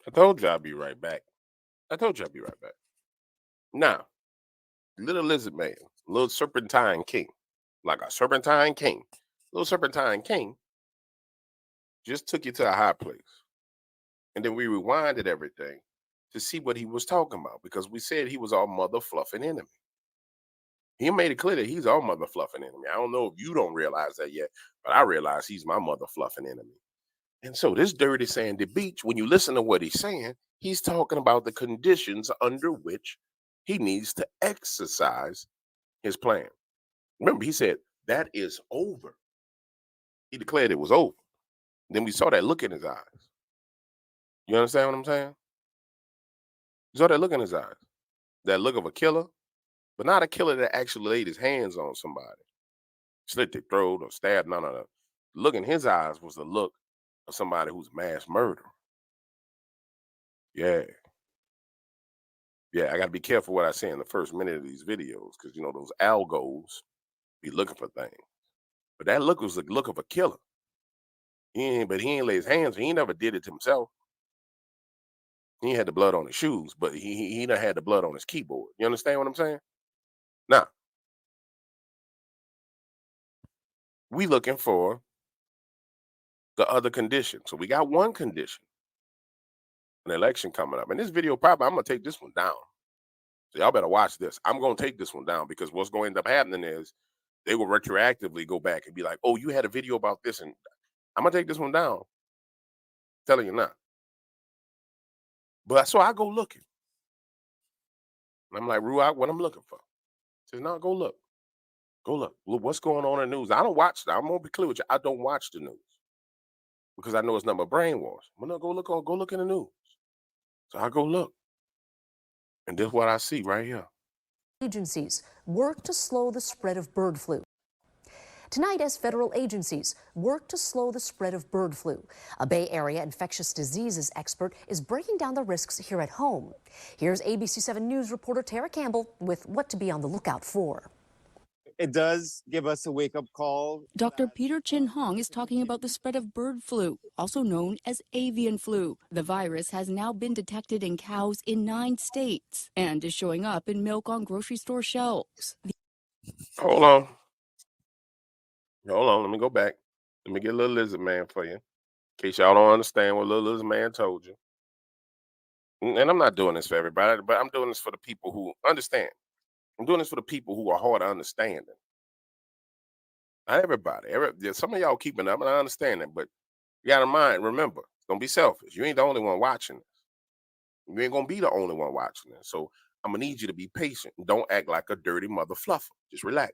I told you I'd be right back. I told you I'd be right back. Now, little lizard man, little serpentine king, like a serpentine king, little serpentine king, just took you to a high place. And then we rewinded everything to see what he was talking about because we said he was our mother fluffing enemy. He made it clear that he's our mother fluffing enemy. I don't know if you don't realize that yet, but I realize he's my mother fluffing enemy. And so this dirty sandy beach, when you listen to what he's saying, he's talking about the conditions under which he needs to exercise his plan. Remember, he said that is over. He declared it was over. Then we saw that look in his eyes. You understand what I'm saying? You saw that look in his eyes. That look of a killer, but not a killer that actually laid his hands on somebody, slit their throat or stabbed. No, no, no. The look in his eyes was the look of somebody who's mass murder. Yeah. Yeah, I got to be careful what I say in the first minute of these videos because, those algos be looking for things. But that look was the look of a killer. But he ain't lay his hands. He never did it to himself. He ain't had the blood on his shoes, but he done had the blood on his keyboard. You understand what I'm saying? Now, we looking for the other condition. So we got one condition, an election coming up. And this video, probably, I'm going to take this one down. So y'all better watch this. I'm going to take this one down because what's going to end up happening is they will retroactively go back and be like, oh, you had a video about this. And I'm going to take this one down. Telling you now. But so I go looking. And I'm like, Ruach, what I'm looking for? He says, no, go look. Go look. Look what's going on in the news. I don't watch that. I'm going to be clear with you. I don't watch the news because I know it's nothing but brainwash. I'm going to go look in the news. So I go look. And this is what I see right here. Agencies work to slow the spread of bird flu. Tonight, as federal agencies work to slow the spread of bird flu, a Bay Area infectious diseases expert is breaking down the risks here at home. Here's ABC 7 News reporter Tara Campbell with what to be on the lookout for. It does give us a wake-up call. Dr. Peter Chin Hong is talking about the spread of bird flu, also known as avian flu. The virus has now been detected in cows in 9 states and is showing up in milk on grocery store shelves. Hold on. Let me go back. Let me get a little lizard man for you, in case y'all don't understand what little lizard man told you. And I'm not doing this for everybody, but I'm doing this for the people who understand. I'm doing this for the people who are hard to understand. Not everybody. Some of y'all keeping up, and I understand that, but you got to mind, remember, don't be selfish. You ain't the only one watching this. You ain't going to be the only one watching this. So I'm going to need you to be patient. Don't act like a dirty mother fluffer. Just relax.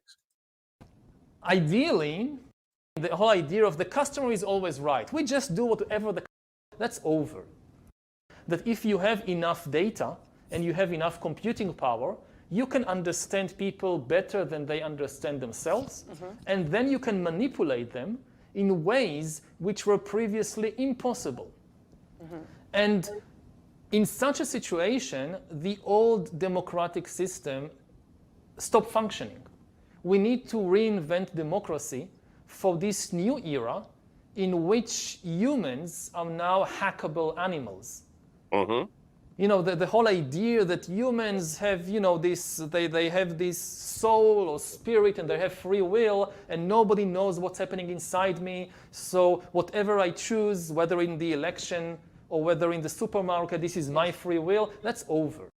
Ideally, the whole idea of the customer is always right. We just do whatever that's over. That if you have enough data and you have enough computing power, you can understand people better than they understand themselves, and then you can manipulate them in ways which were previously impossible. And in such a situation, the old democratic system stopped functioning. We need to reinvent democracy for this new era in which humans are now hackable animals. The whole idea that humans have, they have this soul or spirit and they have free will and nobody knows what's happening inside me. So whatever I choose, whether in the election or whether in the supermarket, this is my free will, that's over.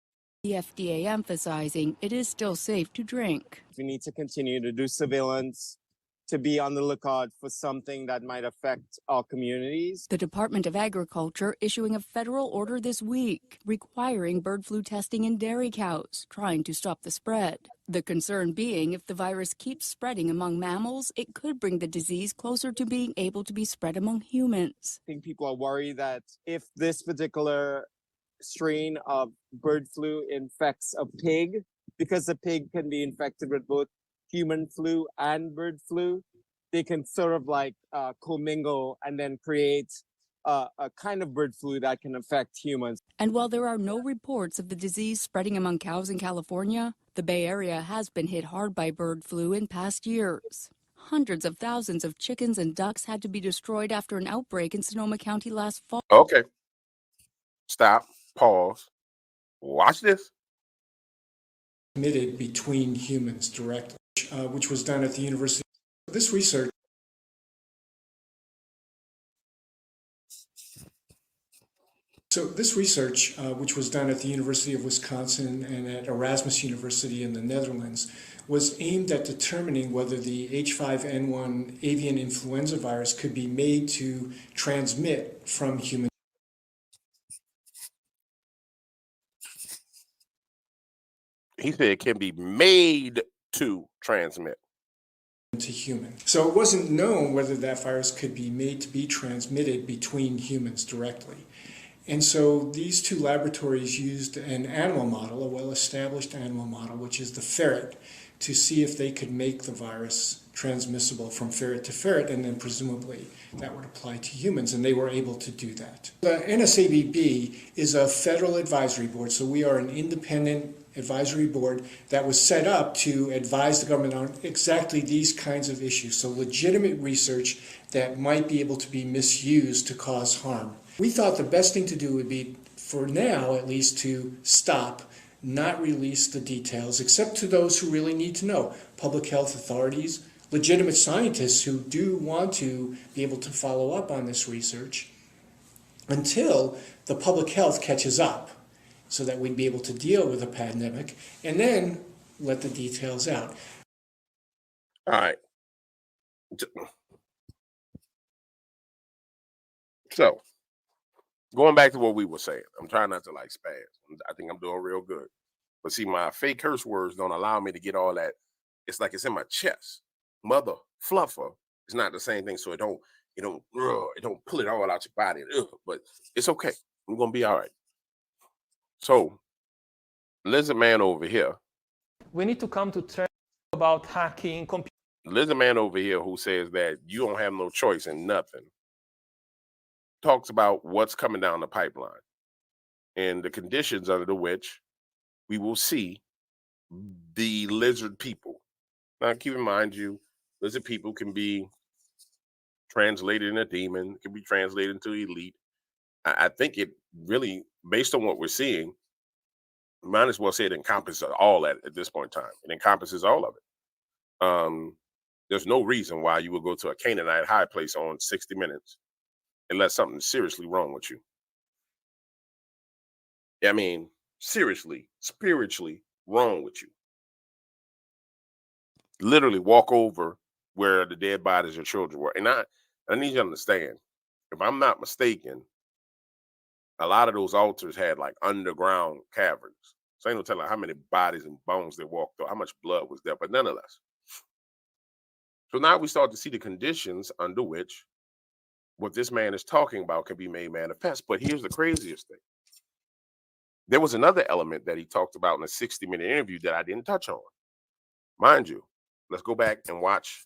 The FDA emphasizing it is still safe to drink. We need to continue to do surveillance, to be on the lookout for something that might affect our communities. The Department of Agriculture issuing a federal order this week requiring bird flu testing in dairy cows, trying to stop the spread. The concern being if the virus keeps spreading among mammals, it could bring the disease closer to being able to be spread among humans. I think people are worried that if this particular strain of bird flu infects a pig, because the pig can be infected with both human flu and bird flu, they can sort of like commingle and then create a kind of bird flu that can affect humans. And while there are no reports of the disease spreading among cows in California, the Bay Area has been hit hard by bird flu in past years. Hundreds of thousands of chickens and ducks had to be destroyed after an outbreak in Sonoma County last fall. Okay. Stop, pause, watch this. Transmitted between humans directly, which was done at the University. This research. So this research, which was done at the University of Wisconsin and at Erasmus University in the Netherlands, was aimed at determining whether the H5N1 avian influenza virus could be made to transmit from human. He said it can be made to transmit To human. So it wasn't known whether that virus could be made to be transmitted between humans directly. And so these two laboratories used an animal model, a well-established animal model, which is the ferret, to see if they could make the virus transmissible from ferret to ferret, and then presumably that would apply to humans, and they were able to do that. The NSABB is a federal advisory board, so we are an independent advisory board that was set up to advise the government on exactly these kinds of issues, so legitimate research that might be able to be misused to cause harm. We thought the best thing to do would be, for now at least, to stop, not release the details, except to those who really need to know, public health authorities, legitimate scientists who do want to be able to follow up on this research, until the public health catches up, so that we'd be able to deal with a pandemic, and then let the details out. All right. So, going back to what we were saying, I'm trying not to like spaz. I think I'm doing real good. But see, my fake curse words don't allow me to get all that. It's like it's in my chest. Mother fluffer is not the same thing, so it don't pull it all out your body. But it's okay. I'm gonna be all right. So, lizard man over here. We need to come to terms about hacking, Lizard man over here who says that you don't have no choice in nothing, talks about what's coming down the pipeline and the conditions under which we will see the lizard people. Now, keep in mind, lizard people can be translated in a demon, can be translated into elite. I think it really, based on what we're seeing, might as well say it encompasses all at this point in time. It encompasses all of it. There's no reason why you would go to a Canaanite high place on 60 Minutes unless something's seriously wrong with you. I mean, seriously, spiritually wrong with you. Literally walk over where the dead bodies of children were. And I need you to understand, if I'm not mistaken, a lot of those altars had like underground caverns. So ain't no telling how many bodies and bones they walked through, how much blood was there, but nonetheless. So now we start to see the conditions under which what this man is talking about can be made manifest. But here's the craziest thing. There was another element that he talked about in a 60-minute interview that I didn't touch on. Mind you, let's go back and watch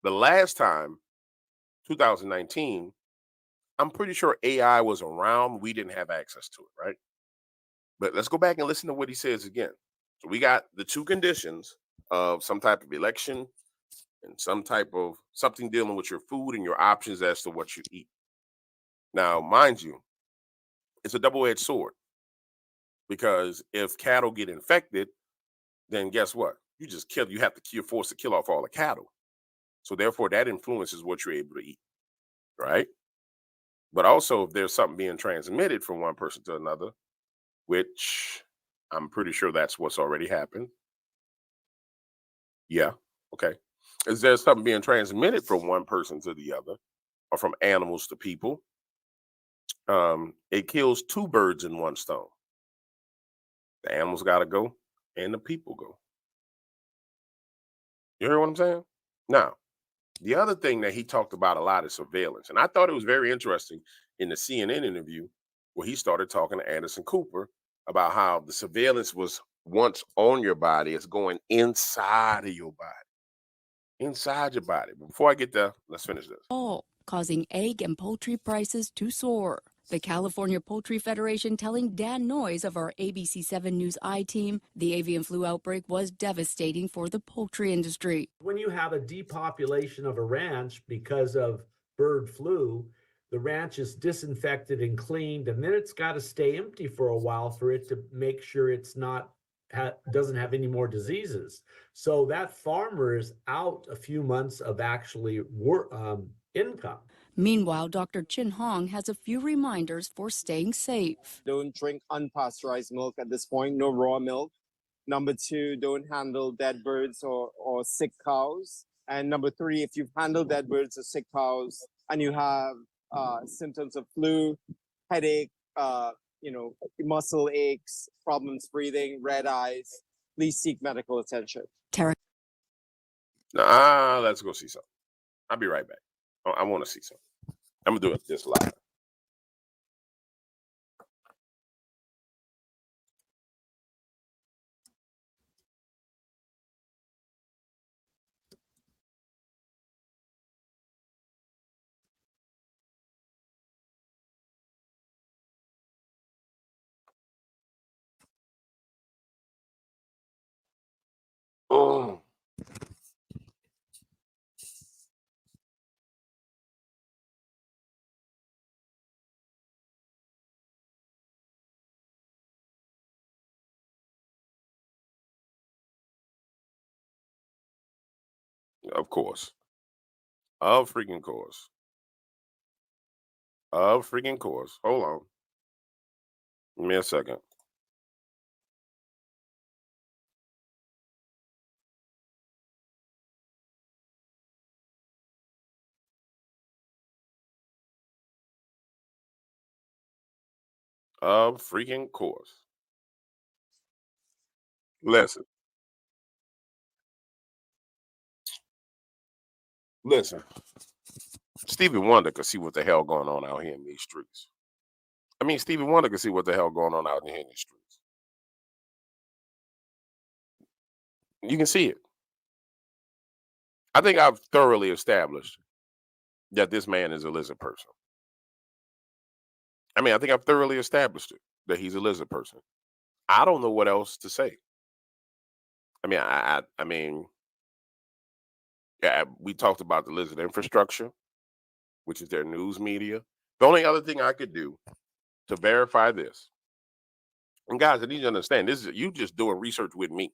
the last time, 2019, I'm pretty sure AI was around. We didn't have access to it, right? But let's go back and listen to what he says again. So we got the two conditions of some type of election and some type of something dealing with your food and your options as to what you eat. Now, mind you, it's a double-edged sword, because if cattle get infected, then guess what? You're forced to kill off all the cattle. So therefore, that influences what you're able to eat, right? But also, if there's something being transmitted from one person to another, which I'm pretty sure that's what's already happened. Yeah, okay. Is there something being transmitted from one person to the other, or from animals to people? It kills two birds in one stone. The animals got to go, and the people go. You hear what I'm saying? Now, the other thing that he talked about a lot is surveillance. And I thought it was very interesting in the CNN interview where he started talking to Anderson Cooper about how the surveillance was once on your body, it's going inside of your body. Inside your body. But before I get there, let's finish this. Causing egg and poultry prices to soar. The California Poultry Federation telling Dan Noyes of our ABC7 News I-Team the avian flu outbreak was devastating for the poultry industry. When you have a depopulation of a ranch because of bird flu, the ranch is disinfected and cleaned, and then it's got to stay empty for a while for it to make sure it's not doesn't have any more diseases. So that farmer is out a few months of actually income. Meanwhile, Dr. Chin Hong has a few reminders for staying safe. Don't drink unpasteurized milk at this point, no raw milk. Number 2, don't handle dead birds or sick cows. And number 3, if you've handled dead birds or sick cows and you have symptoms of flu, headache, muscle aches, problems breathing, red eyes, please seek medical attention. Tara. Let's go see something. I'll be right back. I want to see something. I'm going to do this live. Oh. Of course. Of freaking course. Of freaking course. Hold on. Give me a second. Of freaking course. Listen. Stevie Wonder could see what the hell going on out here in these streets. I mean, Stevie Wonder could see what the hell going on out here in these streets. You can see it. I think I've thoroughly established that this man is a lizard person. I mean, I think I've thoroughly established it, that he's a lizard person. I don't know what else to say. I mean, I mean, yeah, we talked about the lizard infrastructure, which is their news media. The only other thing I could do to verify this, and guys, I need you to understand, this is you just doing research with me.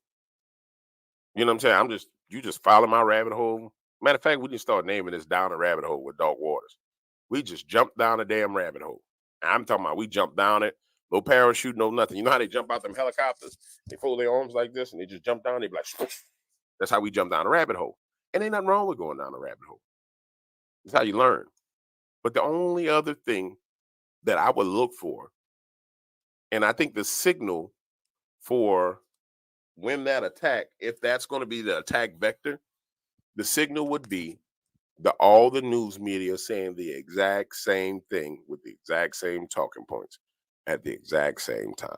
You know what I'm saying? You just follow my rabbit hole. Matter of fact, we can start naming this down a rabbit hole with Dark Waters. We just jumped down a damn rabbit hole. I'm talking about we jumped down it, no parachute, no nothing. You know how they jump out them helicopters? They fold their arms like this and they just jump down. They be like, swoosh. That's how we jump down a rabbit hole. And ain't nothing wrong with going down a rabbit hole. It's how you learn. But the only other thing that I would look for, and I think the signal for when that attack, if that's going to be the attack vector, the signal would be all the news media saying the exact same thing with the exact same talking points at the exact same time.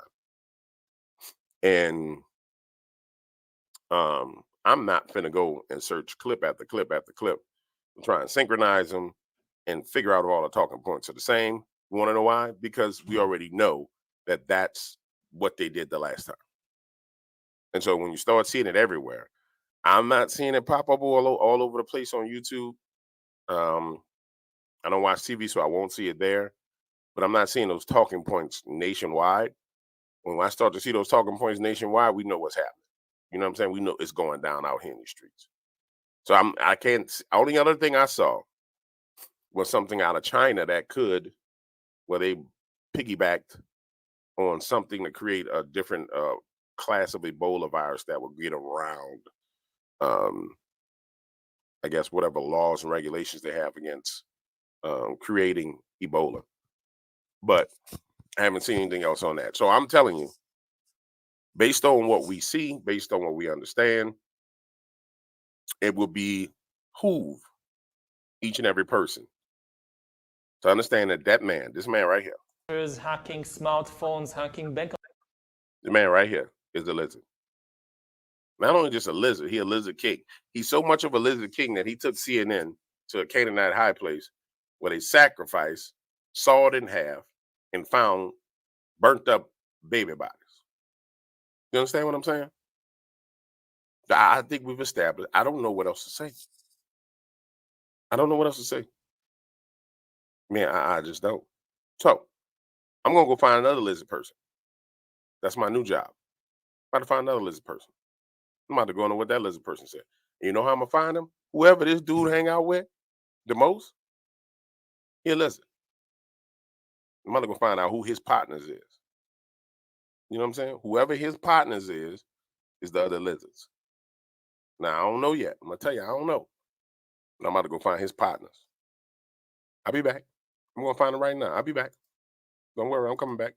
And I'm not finna go and search clip after clip after clip and try and synchronize them and figure out if all the talking points are the same. You want to know why? Because we already know that that's what they did the last time. And so when you start seeing it everywhere, I'm not seeing it pop up all over the place on YouTube. I don't watch TV, so I won't see it there. But I'm not seeing those talking points nationwide. When I start to see those talking points nationwide, we know what's happening. You know what I'm saying? We know it's going down out here in these streets. So I can't. Only other thing I saw was something out of China where they piggybacked on something to create a different class of Ebola virus that would get around, I guess, whatever laws and regulations they have against creating Ebola. But I haven't seen anything else on that. So I'm telling you, based on what we see, based on what we understand, it will behoove each and every person to understand that this man right here, hacking smartphones, hacking bank. the man right here is a lizard. Not only just a lizard, he a lizard king. He's so much of a lizard king that he took CNN to a Canaanite high place where they sacrificed, sawed in half, and found burnt up baby bodies. You understand what I'm saying? I think we've established. I don't know what else to say. I don't know what else to say. Man, I just don't. So I'm gonna go find another lizard person. That's my new job. I'm about to find another lizard person. I'm about to go into what that lizard person said. And you know how I'm gonna find him? Whoever this dude hang out with the most, he a lizard. I'm about to go find out who his partners is. You know what I'm saying? Whoever his partners is the other lizards. Now I don't know yet. I'm gonna tell you, I don't know. But I'm about to go find his partners. I'll be back. I'm gonna find them right now. I'll be back. Don't worry, I'm coming back.